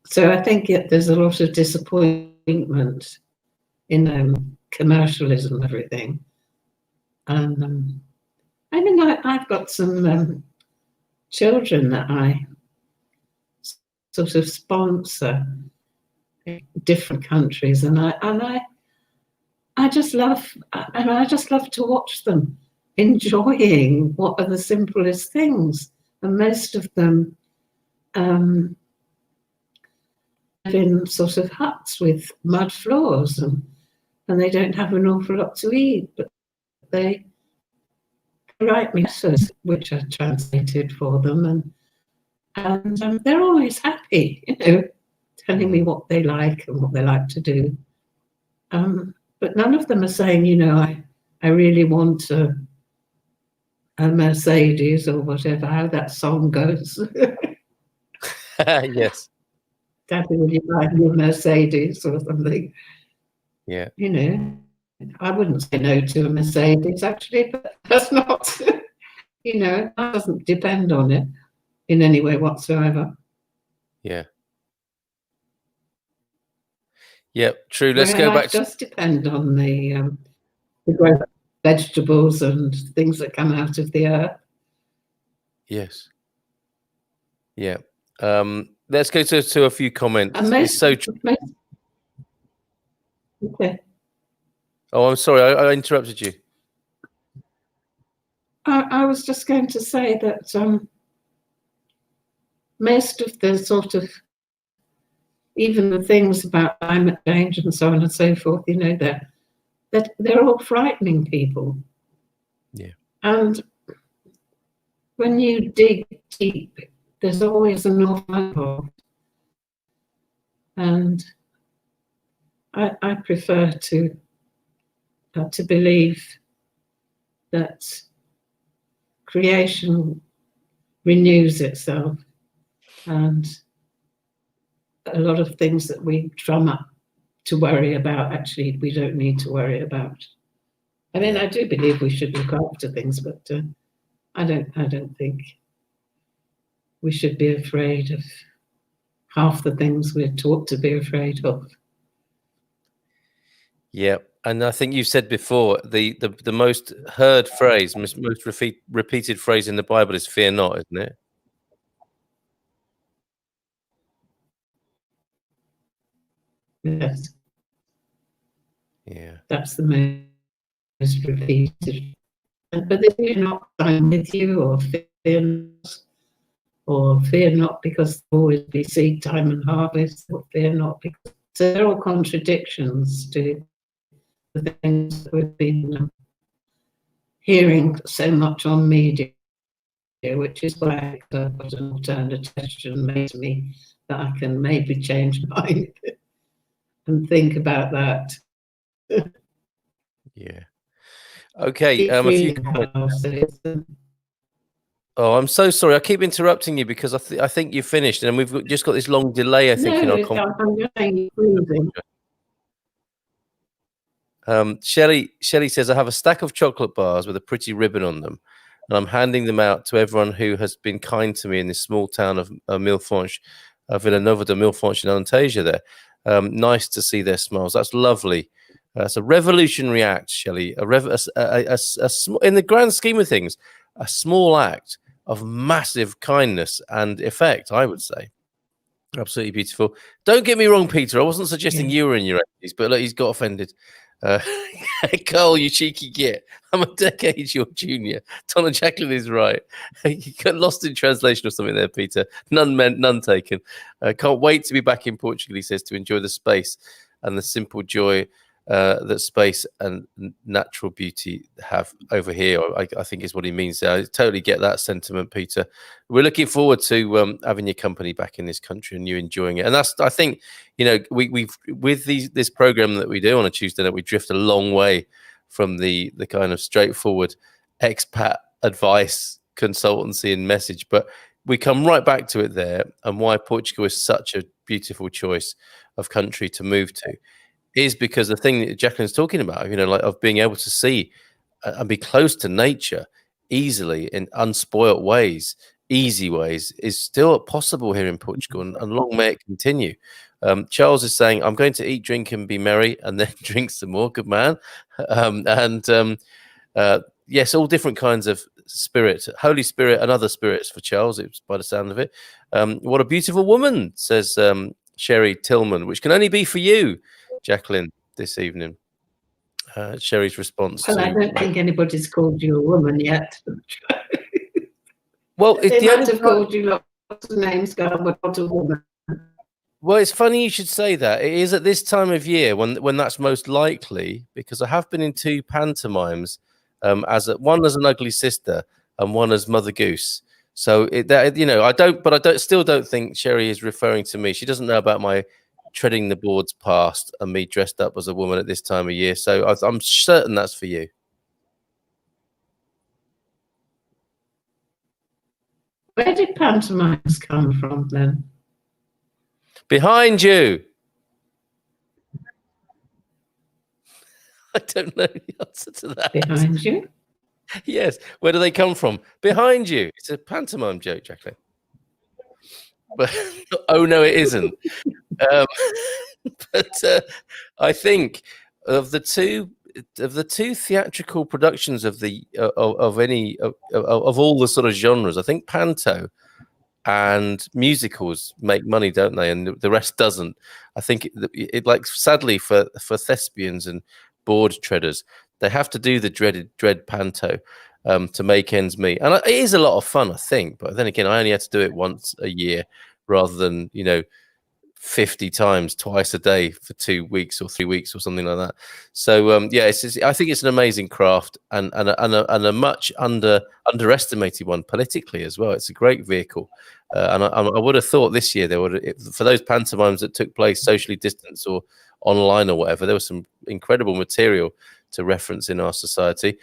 So I think there's a lot of disappointment in commercialism and everything. And I mean, I've got some children that I sort of sponsor in different countries, and I just love, and I just love to watch them enjoying what are the simplest things, and most of them live in sort of huts with mud floors, and they don't have an awful lot to eat, but they write me letters which are translated for them, and they're always happy, telling me what they like and what they like to do. But none of them are saying, I really want a Mercedes or whatever, how that song goes. Yes. Daddy, will you buy me a Mercedes or something? Yeah. I wouldn't say no to a Mercedes, actually, but that's not, that doesn't depend on it in any way whatsoever. Yeah. Yeah, true. Let's go back. It does depend on the growth of vegetables and things that come out of the earth. Yes. Yeah. Let's go to a few comments. It's so true. Okay. Oh, I'm sorry. I interrupted you. I was just going to say that most of the sort of, even the things about climate change and so on and so forth, they're all frightening people. Yeah. And when you dig deep, there's always an awful lot. And I prefer to believe that creation renews itself, and a lot of things that we drum up to worry about, actually, we don't need to worry about. I mean, I do believe we should look after things, but I don't think we should be afraid of half the things we're taught to be afraid of. Yeah, and I think you said before the most heard phrase, most repeated phrase in the Bible is "fear not," isn't it? Yes. Yeah. That's the most repeated. But if you're not, I'm with you, or fear not because there will always be seed time and harvest, or fear not because, so they're all contradictions to the things that we've been hearing so much on media, which is why I put an alternate question made to me that I can maybe change mine and think about that. Yeah. Okay. A few comments. Oh, I'm so sorry. I keep interrupting you because I think you finished, and we've just got this long delay. I think in our conversation. Shelley says, I have a stack of chocolate bars with a pretty ribbon on them, and I'm handing them out to everyone who has been kind to me in this small town of Millefranche, Villanova de Millefranche in Antasia there. Nice to see their smiles. That's lovely. It's a revolutionary act, Shelley. In the grand scheme of things, a small act of massive kindness and effect, I would say. Absolutely beautiful. Don't get me wrong, Peter. I wasn't suggesting you were in your 80s, but look, he's got offended. Carl, you cheeky git. I'm a decade your junior. Dona Jacqueline is right. You got lost in translation or something there, Peter. None meant, none taken. Can't wait to be back in Portugal, he says, to enjoy the space and the simple joy that space and natural beauty have over here. I think is what he means there. I totally get that sentiment, Peter. We're looking forward to having your company back in this country and you enjoying it. And that's, I think, you know, we've with this program that we do on a Tuesday night, we drift a long way from the kind of straightforward expat advice, consultancy and message, but we come right back to it there, and why Portugal is such a beautiful choice of country to move to is because the thing that Jacqueline's talking about, you know, like of being able to see and be close to nature easily in unspoilt ways, easy ways, is still possible here in Portugal, and long may it continue. Charles is saying, I'm going to eat, drink, and be merry, and then drink some more. Good man. Yes, all different kinds of spirit, Holy Spirit and other spirits for Charles, it's by the sound of it. What a beautiful woman, says Sherry Tillman, which can only be for you, Jacqueline, this evening. Sherry's response. Well, I don't think anybody's called you a woman yet. Well, they might have called you lots of names, girl, but not a woman. Well, it's funny you should say that. It is at this time of year when that's most likely, because I have been in 2 pantomimes, one as an ugly sister and one as Mother Goose. So I still don't think Sherry is referring to me. She doesn't know about my treading the boards past and me dressed up as a woman at this time of year. So I'm certain that's for you. Where did pantomimes come from then? Behind you. I don't know the answer to that. Behind you? Yes. Where do they come from? Behind you. It's a pantomime joke, Jacqueline. But oh no, it isn't. But I think of the two theatrical productions of all the sort of genres, I think Panto and musicals make money, don't they? And the rest doesn't. I think it like, sadly for thespians and board treaders, they have to do the dread Panto to make ends meet. And it is a lot of fun, I think. But then again, I only had to do it once a year rather than, 50 times twice a day for 2 weeks or 3 weeks or something like that. So I think it's an amazing craft and a much underestimated one politically as well. It's a great vehicle, and I would have thought this year for those pantomimes that took place socially distanced or online or whatever, there was some incredible material to reference in our society.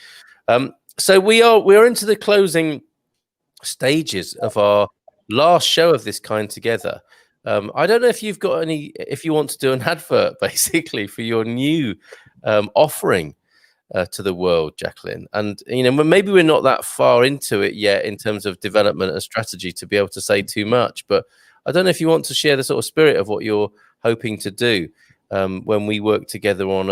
So we're into the closing stages of our last show of this kind together. I don't know if you've got if you want to do an advert basically for your new offering to the world, Jacqueline. And, maybe we're not that far into it yet in terms of development and strategy to be able to say too much, but I don't know if you want to share the sort of spirit of what you're hoping to do when we work together on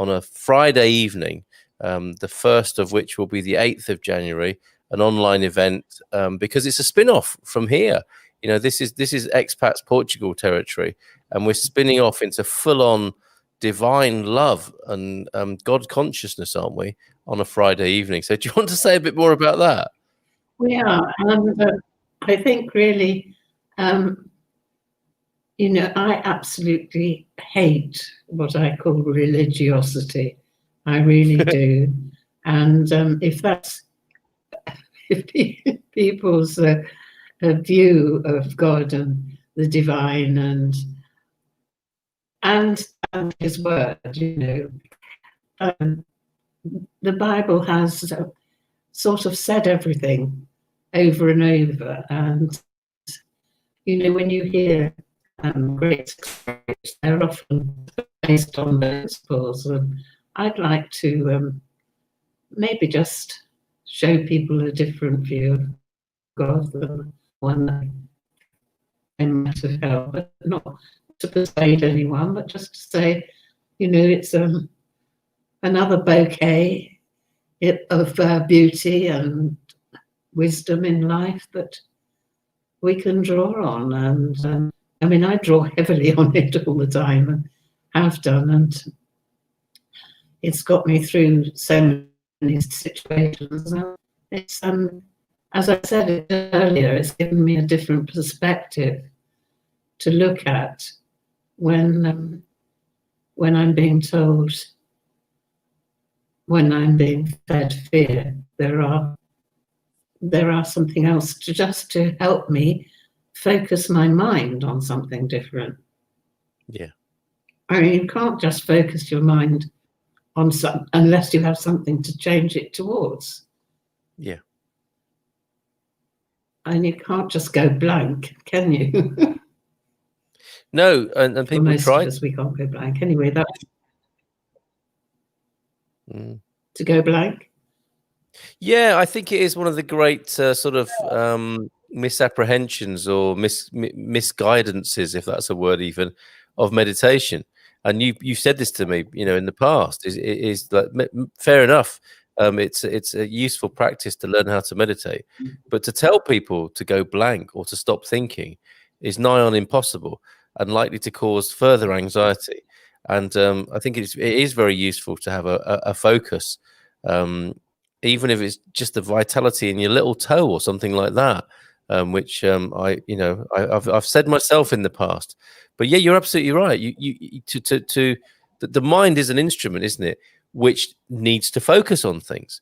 a Friday evening, the first of which will be the 8th of January, an online event, because it's a spin-off from here. This is Expats Portugal territory, and we're spinning off into full-on divine love and God consciousness, aren't we, on a Friday evening? So do you want to say a bit more about that? We are, and I think really, I absolutely hate what I call religiosity. I really do. And if people's view of God and the divine and His word, the Bible has sort of said everything over and over. And when you hear great stories, they're often based on principles. And I'd like to maybe just show people a different view of God than one they might have held, but not to persuade anyone, but just to say, it's another bouquet of beauty and wisdom in life that we can draw on. And I draw heavily on it all the time and have done, and it's got me through so many situations. It's as I said earlier, it's given me a different perspective to look at when I'm being told, when I'm being fed fear. There are something else to help me focus my mind on something different. Yeah. You can't just focus your mind on unless you have something to change it towards. Yeah. And you can't just go blank, can you? No, and people most try. Of us, we can't go blank. Anyway, that's to go blank. Yeah, I think it is one of the great sort of misapprehensions or misguidances, if that's a word even, of meditation. And you said this to me, in the past. Is like fair enough. It's a useful practice to learn how to meditate, but to tell people to go blank or to stop thinking is nigh on impossible and likely to cause further anxiety. And I think it is very useful to have a focus. Even if it's just the vitality in your little toe or something like that, which I've said myself in the past. But yeah, you're absolutely right. The mind is an instrument, isn't it, which needs to focus on things.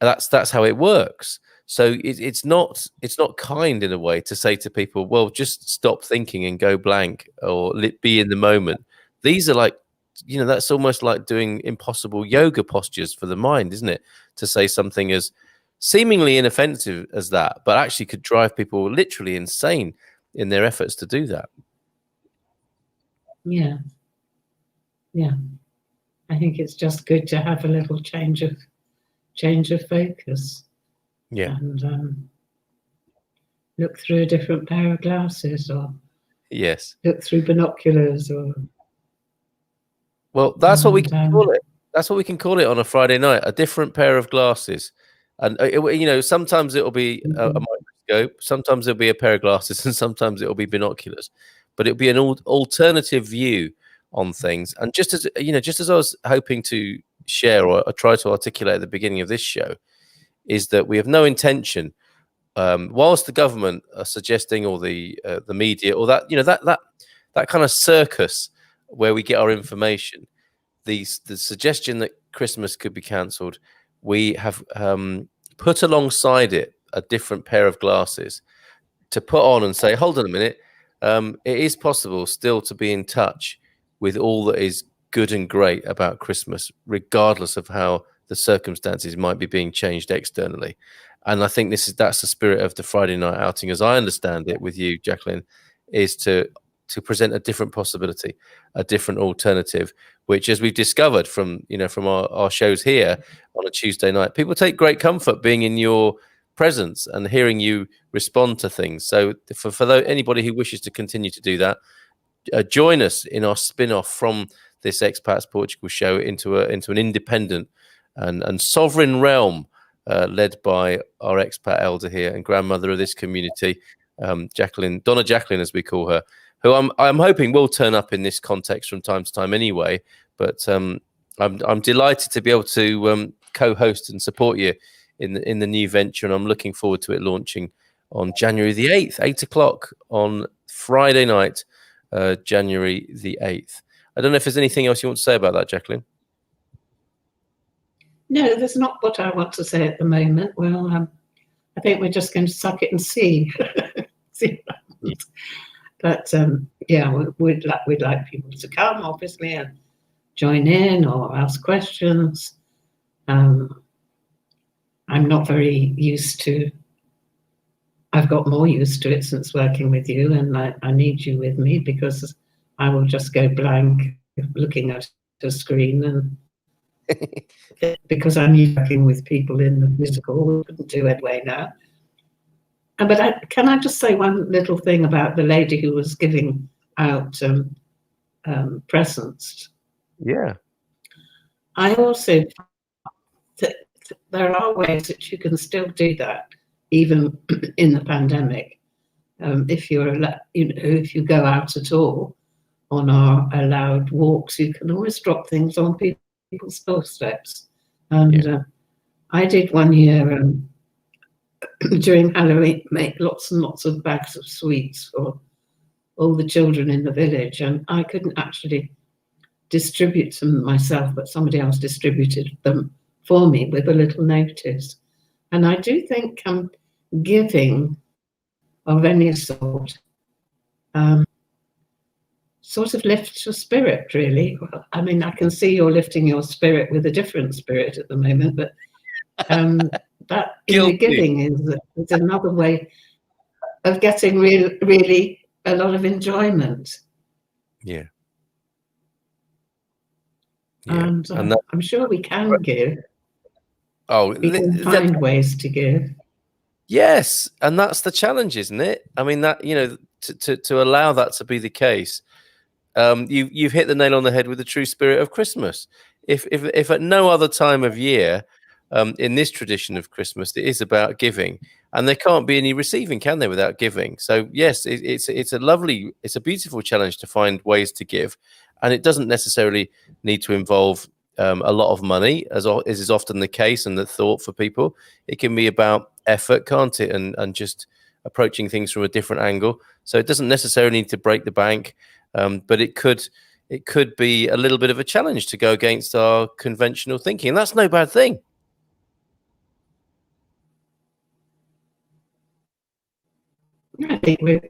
That's how it works. So it's not kind in a way to say to people, well, just stop thinking and go blank or be in the moment. These are like, that's almost like doing impossible yoga postures for the mind, isn't it? To say something as seemingly inoffensive as that, but actually could drive people literally insane in their efforts to do that. Yeah. I think it's just good to have a little change of focus. Yeah. And look through a different pair of glasses, or yes, look through binoculars, or. Well, that's what we can call it. That's what we can call it on a Friday night, a different pair of glasses. And, sometimes it'll be a microscope, sometimes it'll be a pair of glasses, and sometimes it'll be binoculars. But it'll be an alternative view on things. And just as I was hoping to share or try to articulate at the beginning of this show, is that we have no intention, whilst the government are suggesting, or the media, or that that kind of circus where we get our information, the suggestion that Christmas could be cancelled, we have put alongside it a different pair of glasses to put on and say, hold on a minute, it is possible still to be in touch with all that is good and great about Christmas, regardless of how the circumstances might be being changed externally. And I think that's the spirit of the Friday night outing, as I understand it, with you, Jacqueline, is to present a different possibility, a different alternative, which, as we've discovered from our shows here on a Tuesday night, people take great comfort being in your presence and hearing you respond to things. So for anybody who wishes to continue to do that, join us in our spin-off from this Expats Portugal show into an independent and sovereign realm, led by our expat elder here and grandmother of this community, Jacqueline, Dona Jacqueline, as we call her, who I'm hoping will turn up in this context from time to time anyway. But I'm delighted to be able to co-host and support you in the new venture, and I'm looking forward to it launching on January the 8th, 8 o'clock on Friday night, January the 8th. I don't know if there's anything else you want to say about that, Jacqueline. No, that's not what I want to say at the moment. Well, I think we're just going to suck it and see. See what happens. But yeah, we'd like people to come, obviously, and join in or ask questions. I'm not very used to. I've got more used to it since working with you, and I need you with me because I will just go blank looking at a screen, and because I'm used to working with people in the physical, we couldn't do anyway now. But can I just say one little thing about the lady who was giving out presents? Yeah. I also there are ways that you can still do that, even in the pandemic. If if you go out at all on our allowed walks, you can always drop things on people's doorsteps. And I did one year during Halloween, make lots and lots of bags of sweets for all the children in the village, and I couldn't actually distribute them myself, but somebody else distributed them for me with a little notice. And I do think giving of any sort sort of lifts your spirit, really. I mean, I can see you're lifting your spirit with a different spirit at the moment, but that giving is another way of getting really a lot of enjoyment. Yeah. And I'm sure we can give. Oh, we can find ways to give. Yes, and that's the challenge, isn't it? I mean, that to allow that to be the case, you've hit the nail on the head with the true spirit of Christmas. If at no other time of year, in this tradition of Christmas, it is about giving, and there can't be any receiving, can there, without giving? So yes, it's a beautiful challenge to find ways to give, and it doesn't necessarily need to involve a lot of money, as is often the case and the thought for people. It can be about effort, can't it, and just approaching things from a different angle. So it doesn't necessarily need to break the bank, but it could be a little bit of a challenge to go against our conventional thinking, and that's no bad thing. I think we've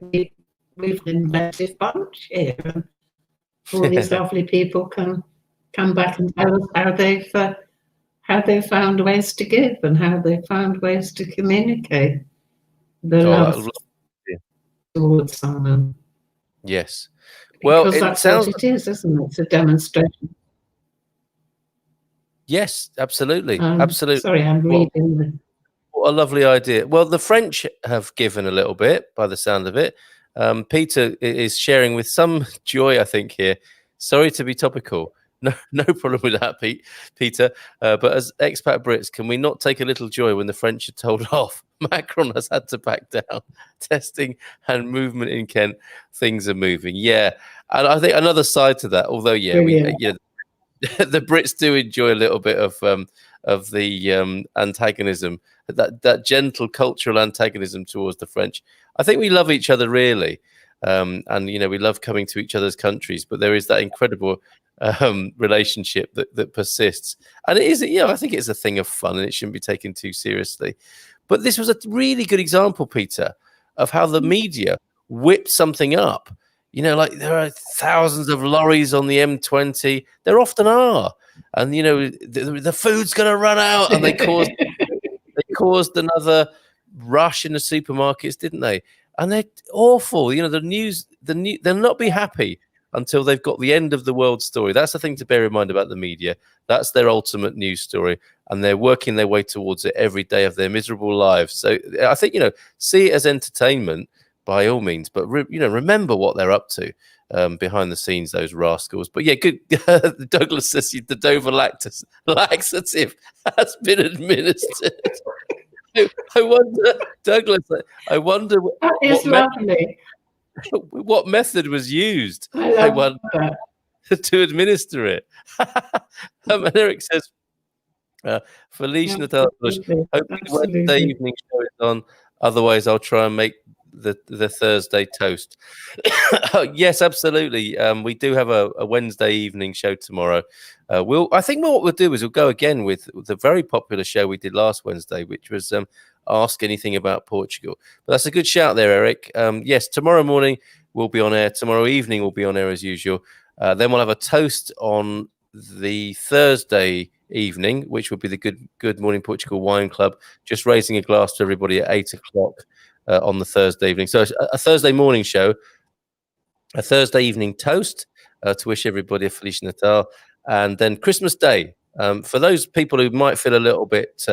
an inventive bunch here, and all these lovely people can come back and tell us how they've found ways to give and how they found ways to communicate the love towards someone. Yes, because that's what it is, isn't it? It's a demonstration. Yes, absolutely, absolutely. Sorry, I'm reading. What a lovely idea. Well, the French have given a little bit, by the sound of it. Peter is sharing with some joy, I think, here. Sorry to be topical. No problem with that, Peter. But as expat Brits, can we not take a little joy when the French are told off? Macron has had to back down. Testing and movement in Kent, things are moving. Yeah, and I think another side to that, although the Brits do enjoy a little bit of the antagonism, that gentle cultural antagonism towards the French. I think we love each other really, and we love coming to each other's countries. But there is that incredible relationship that persists, and it is. I think it's a thing of fun, and it shouldn't be taken too seriously. But this was a really good example, Peter, of how the media whipped something up. Like there are thousands of lorries on the M20. There often are. And, the food's going to run out. And they caused another rush in the supermarkets, didn't they? And they're awful. The news, they'll not be happy until they've got the end of the world story. That's the thing to bear in mind about the media. That's their ultimate news story. And they're working their way towards it every day of their miserable lives. So I think, see it as entertainment by all means, but remember what they're up to behind the scenes, those rascals. But yeah, good. Douglas says the Dover laxative has been administered. I wonder, Douglas. I wonder that is lovely. What method was used? I wonder to administer it. And Eric says, Felicia Natal, hoping Wednesday evening show is on. Otherwise, I'll try and make the Thursday toast. Yes, absolutely. We do have a Wednesday evening show tomorrow. I think what we'll do is we'll go again with the very popular show we did last Wednesday, which was Ask Anything About Portugal. But that's a good shout there, Eric. Yes, tomorrow morning we'll be on air. Tomorrow evening we'll be on air as usual. Then we'll have a toast on the Thursday evening, which will be the Good Morning Portugal Wine Club, just raising a glass to everybody at 8 o'clock on the Thursday evening. So a Thursday morning show, a Thursday evening toast to wish everybody a Feliz Natal, and then Christmas Day. For those people who might feel a little bit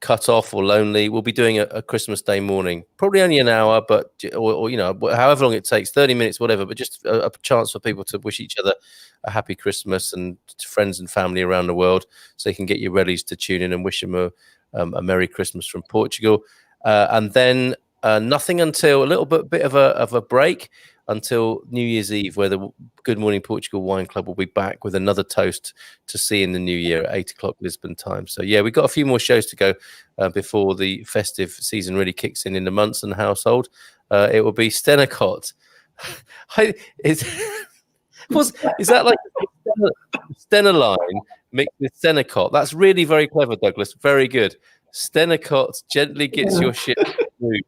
cut off or lonely, we'll be doing a Christmas Day morning, probably only an hour, but or however long it takes, 30 minutes, whatever, but just a chance for people to wish each other a happy Christmas, and to friends and family around the world, so you can get your readies to tune in and wish them a Merry Christmas from Portugal. And then nothing until a little bit of a break until New Year's Eve, where the Good Morning Portugal Wine Club will be back with another toast to see in the new year at 8 o'clock Lisbon time. So yeah, we've got a few more shows to go before the festive season really kicks in the Munson household. It will be Stenacott. Is that like Stenaline mixed with Stenacott? That's really very clever, Douglas. Very good. Stenacott gently gets your shit through.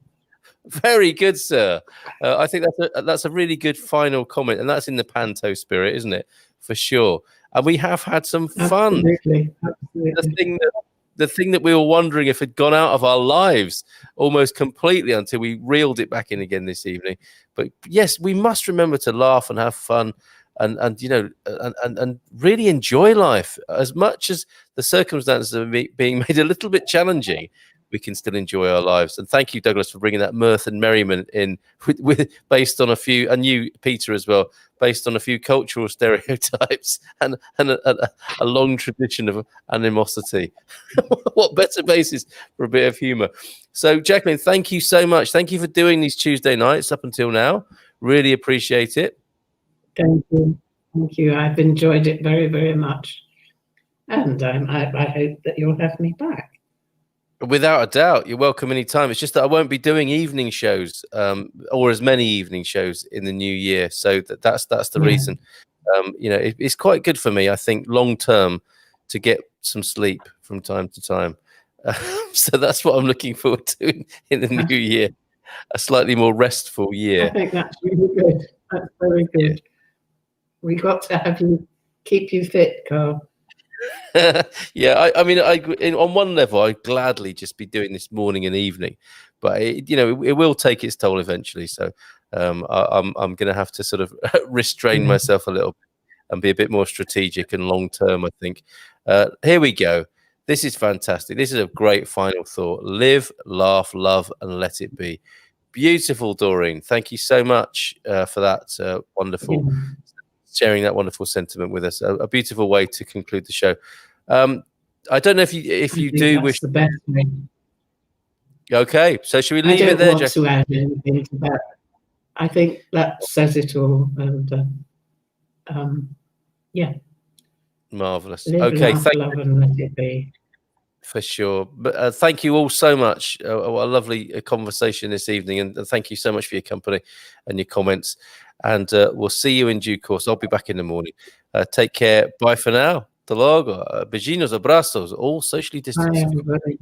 Very good, sir. I think that's a really good final comment, and that's in the Panto spirit, isn't it? For sure. And we have had some fun. Absolutely. The thing that we were wondering if had gone out of our lives almost completely until we reeled it back in again this evening. But yes, we must remember to laugh and have fun, and really enjoy life. As much as the circumstances are being made a little bit challenging, we can still enjoy our lives. And thank you, Douglas, for bringing that mirth and merriment in with based on a few, and you, Peter, as well, based on a few cultural stereotypes and a long tradition of animosity. What better basis for a bit of humour? So, Jacqueline, thank you so much. Thank you for doing these Tuesday nights up until now. Really appreciate it. Thank you. Thank you. I've enjoyed it very, very much. And I hope that you'll have me back. Without a doubt, you're welcome anytime. It's just that I won't be doing evening shows, or as many evening shows in the new year. So that's the reason. It's quite good for me, I think, long term, to get some sleep from time to time. So that's what I'm looking forward to in the new year, a slightly more restful year. I think that's really good. That's very good. We got to have you keep you fit, Carl. Yeah, I mean, on one level, I'd gladly just be doing this morning and evening, but it will take its toll eventually. So I'm going to have to sort of restrain myself a little bit and be a bit more strategic and long term, I think. Here we go. This is fantastic. This is a great final thought. Live, laugh, love, and let it be. Beautiful, Doreen. Thank you so much for that wonderful. Sharing that wonderful sentiment with us. A beautiful way to conclude the show. I don't know if you do wish. The best way. Okay, so should we leave it there, Jack? To add anything to that. I think that says it all. And yeah, marvelous. Live, okay, laugh, thank love, and let it be. For sure. But thank you all so much. What a lovely conversation this evening, and thank you so much for your company and your comments. And we'll see you in due course. I'll be back in the morning. Take care. Bye for now. Até logo. Beijinhos, abraços, all socially distanced. Bye, everybody.